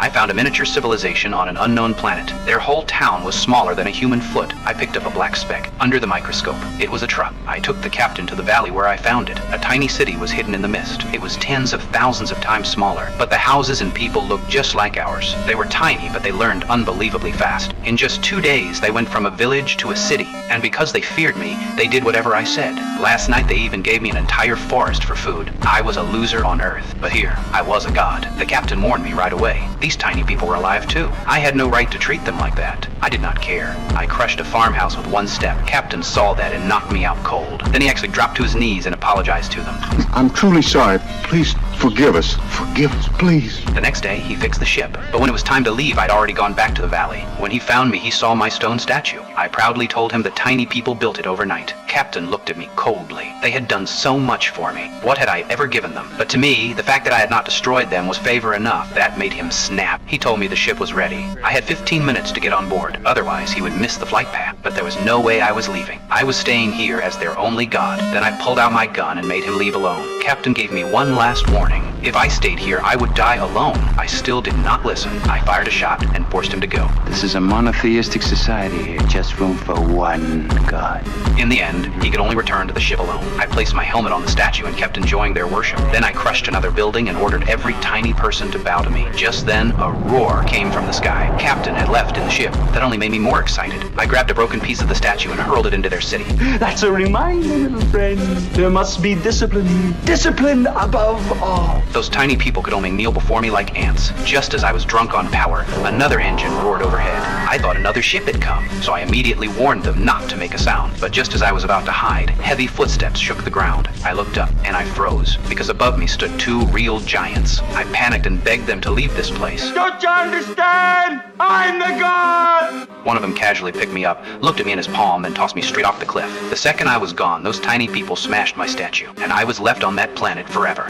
I found a miniature civilization on an unknown planet. Their whole town was smaller than a human foot. I picked up a black speck under the microscope. It was a truck. I took the captain to the valley where I found it. A tiny city was hidden in the mist. It was tens of thousands of times smaller, but the houses and people looked just like ours. They were tiny, but they learned unbelievably fast. In just 2 days, they went from a village to a city, and because they feared me, they did whatever I said. Last night, they even gave me an entire forest for food. I was a loser on Earth, but here, I was a god. The captain warned me right away. These tiny people were alive too. I had no right to treat them like that. I did not care. I crushed a farmhouse with one step. Captain saw that and knocked me out cold. Then he actually dropped to his knees and apologized to them. I'm truly sorry. Please forgive us. Forgive us, please. The next day, he fixed the ship. But when it was time to leave, I'd already gone back to the valley. When he found me, he saw my stone statue. I proudly told him the tiny people built it overnight. Captain looked at me coldly. They had done so much for me. What had I ever given them? But to me, the fact that I had not destroyed them was favor enough. That made him snap. He told me the ship was ready. I had 15 minutes to get on board. Otherwise, he would miss the flight path. But there was no way I was leaving. I was staying here as their only god. Then I pulled out my gun and made him leave alone. Captain gave me one last warning. If I stayed here, I would die alone. I still did not listen. I fired a shot and forced him to go. This is a monotheistic society here, just room for one god. In the end, he could only return to the ship alone. I placed my helmet on the statue and kept enjoying their worship. Then I crushed another building and ordered every tiny person to bow to me. Just then, a roar came from the sky. Captain had left in the ship. That only made me more excited. I grabbed a broken piece of the statue and hurled it into their city. That's a reminder, little friend. There must be discipline. Discipline above all. Those tiny people could only kneel before me like ants. Just as I was drunk on power, another engine roared overhead. I thought another ship had come, so I immediately warned them not to make a sound. But just as I was about to hide, heavy footsteps shook the ground. I looked up, and I froze, because above me stood 2 real giants. I panicked and begged them to leave this place. Don't you understand? I'm the god! One of them casually picked me up, looked at me in his palm, and tossed me straight off the cliff. The second I was gone, those tiny people smashed my statue, and I was left on that planet forever.